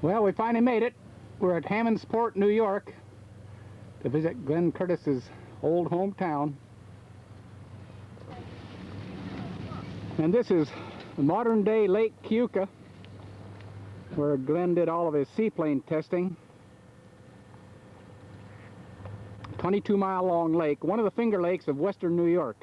Well, we finally made it. We're at Hammondsport, New York, to visit Glenn Curtis's old hometown. And this is the modern-day Lake Keuka, where Glenn did all of his seaplane testing. 22-mile-long lake, one of the Finger Lakes of western New York.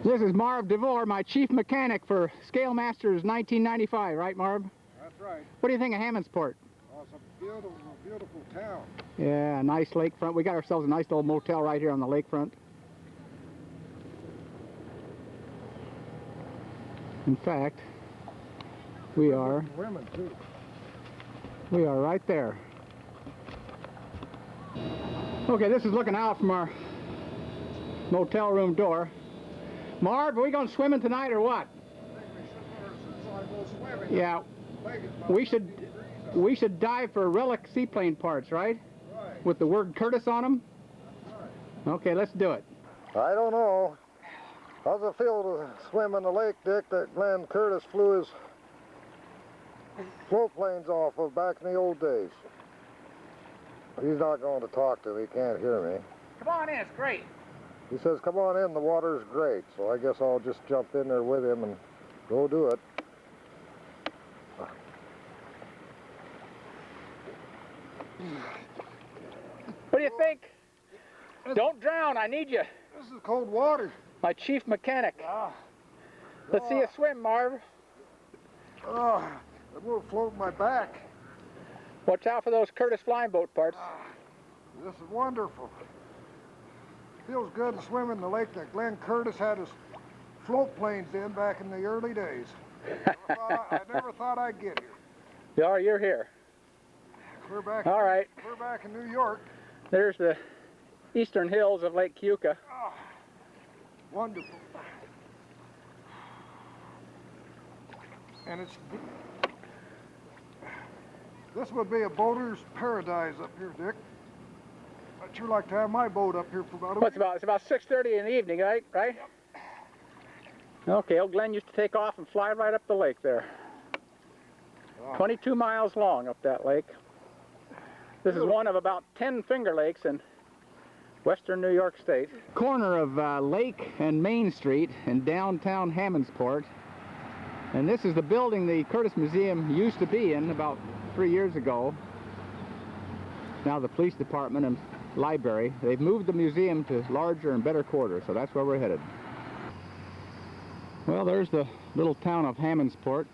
This is Marv DeVore, my chief mechanic for Scale Masters 1995, right, Marv? That's right. What do you think of Hammondsport? Oh, it's a beautiful, beautiful town. Yeah, nice lakefront. We got ourselves a nice little motel right here on the lakefront. In fact, we are women too. We are right there. Okay, this is looking out from our motel room door. Marv, are we going swimming tonight or what? I think we should go swimming. Yeah, we should dive for relic seaplane parts, right? Right. With the word Curtis on them? That's right. Okay, let's do it. I don't know. How's it feel to swim in the lake, Dick, that Glenn Curtis flew his float planes off of back in the old days? He's not going to talk to me. He can't hear me. Come on in, it's great. He says, come on in, the water's great. So I guess I'll just jump in there with him and go do it. What do you think? Don't drown, I need you. This is cold water. My chief mechanic. Let's see you swim, Marv. Oh, it will float my back. Watch out for those Curtis flying boat parts. This is wonderful. Feels good to swim in the lake that Glenn Curtis had his float planes in back in the early days. I never thought I'd get here. Yeah, you're here. We're back. All right. We're back in New York. There's the eastern hills of Lake Keuka. Oh, wonderful. And this would be a boater's paradise up here, Dick. I'd sure like to have my boat up here for about a week. It's about 6:30 in the evening, right? Yep. Okay, old Glenn used to take off and fly right up the lake there. 22 miles long up that lake. This is one of about 10 Finger Lakes in western New York State. Corner of Lake and Main Street in downtown Hammondsport. And this is the building the Curtis Museum used to be in about 3 years ago. Now the police department and library, they've moved the museum to larger and better quarters, so that's where we're headed. Well, there's the little town of Hammondsport.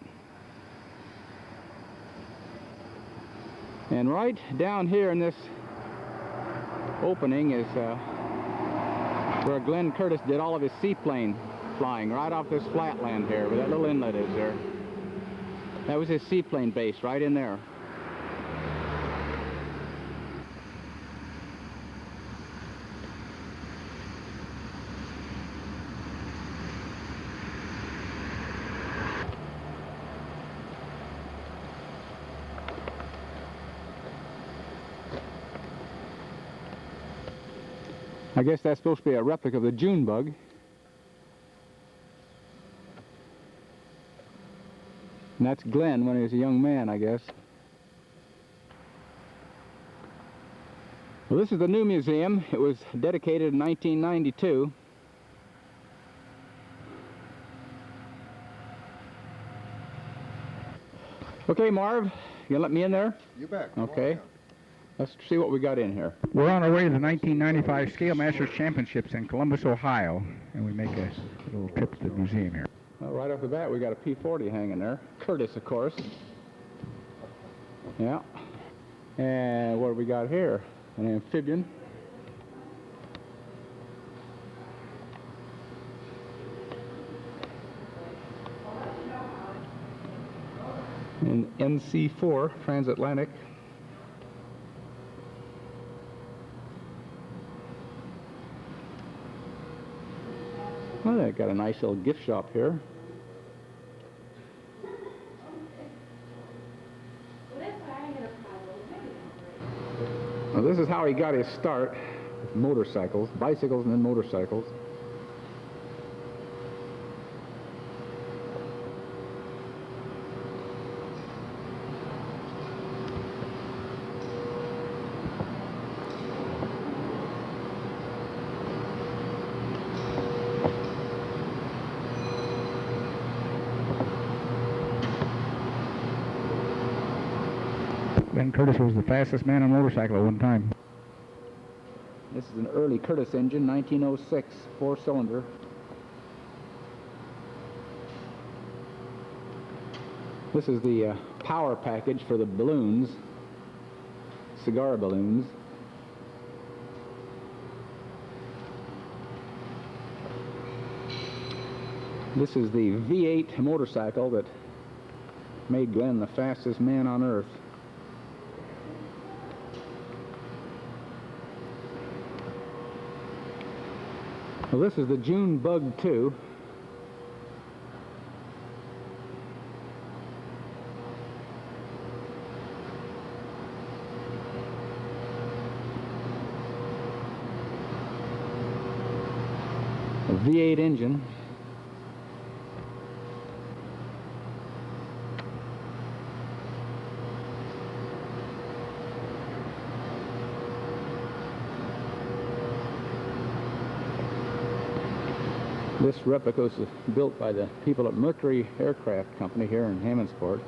And right down here in this opening is where Glenn Curtis did all of his seaplane flying, right off this flatland here, where that little inlet is there. That was his seaplane base, right in there. I guess that's supposed to be a replica of the June bug. And that's Glenn when he was a young man, I guess. Well, this is the new museum. It was dedicated in 1992. Okay, Marv, you gonna let me in there? You bet. Okay. Let's see what we got in here. We're on our way to the 1995 Scale Masters Championships in Columbus, Ohio, and we make a little trip to the museum here. Well, right off the bat, we got a P-40 hanging there. Curtis, of course. Yeah. And what do we got here? An amphibian. An NC-4 transatlantic. Well, they've got a nice little gift shop here. Now, this is how he got his start with motorcycles, bicycles and then motorcycles. Glenn Curtis was the fastest man on a motorcycle at one time. This is an early Curtis engine, 1906, 4-cylinder. This is the power package for the balloons, cigar balloons. This is the V8 motorcycle that made Glenn the fastest man on earth. Well, this is the June Bug 2. A V8 engine. This replica was built by the people at Mercury Aircraft Company here in Hammondsport.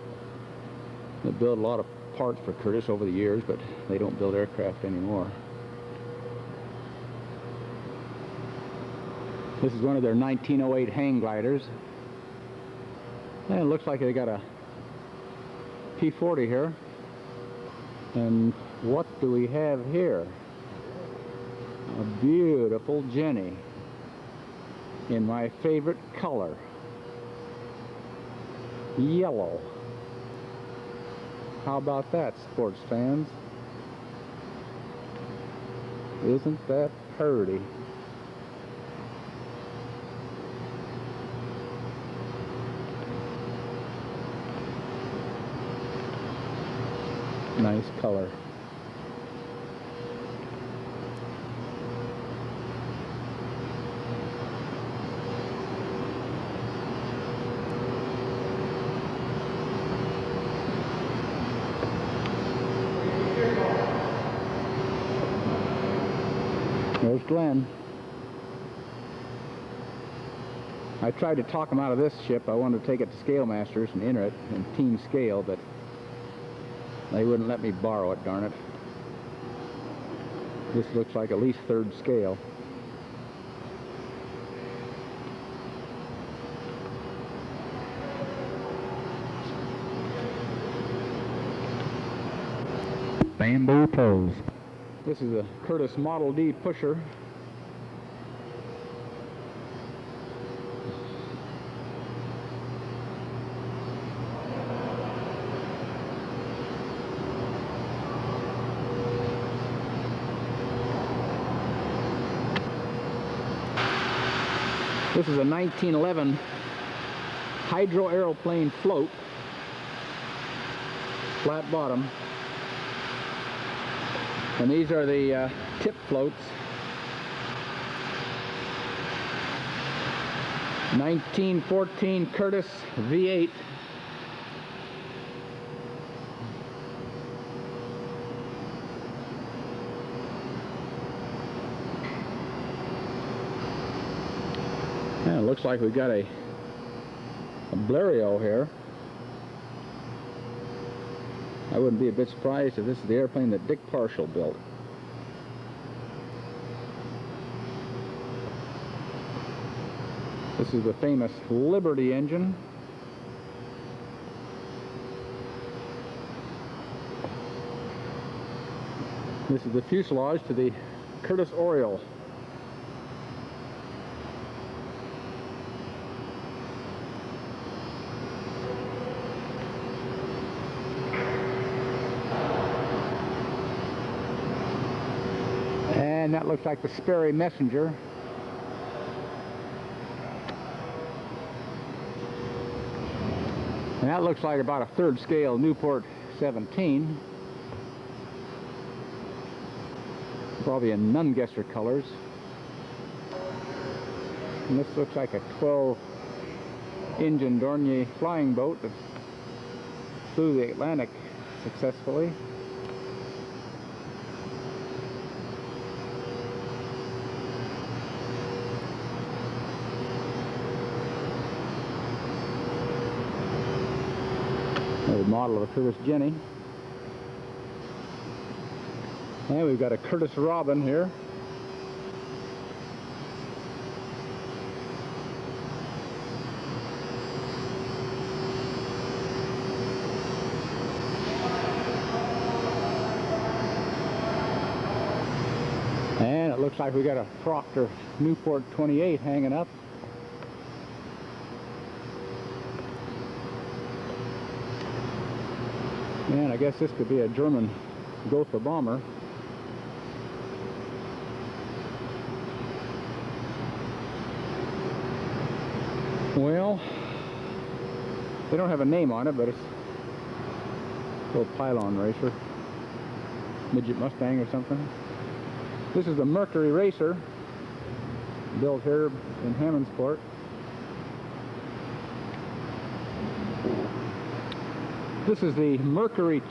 They built a lot of parts for Curtis over the years, but they don't build aircraft anymore. This is one of their 1908 hang gliders. And it looks like they got a P40 here. And what do we have here? A beautiful Jenny in my favorite color, yellow. How about that, sports fans? Isn't that pretty? Nice color. There's Glenn. I tried to talk him out of this ship. I wanted to take it to Scale Masters and enter it in team scale, but they wouldn't let me borrow it, darn it. This looks like at least 3rd scale. Bamboo pose. This is a Curtis Model D pusher. This is a 1911 hydro aeroplane float, flat bottom. And these are the tip floats. 1914 Curtis V8. Yeah, it looks like we've got a Blériot here. I wouldn't be a bit surprised if this is the airplane that Dick Parshall built. This is the famous Liberty engine. This is the fuselage to the Curtis Oriole. And that looks like the Sperry Messenger. And that looks like about a 3rd scale Newport 17. Probably in Nungesser colors. And this looks like a 12 engine Dornier flying boat that flew the Atlantic successfully. There's a model of a Curtis Jenny. And we've got a Curtis Robin here. And it looks like we got a Proctor Newport 28 hanging up. And I guess this could be a German Gotha bomber. Well, they don't have a name on it, but it's a little pylon racer. Midget Mustang or something. This is the Mercury Racer, built here in Hammondsport. This is the Mercury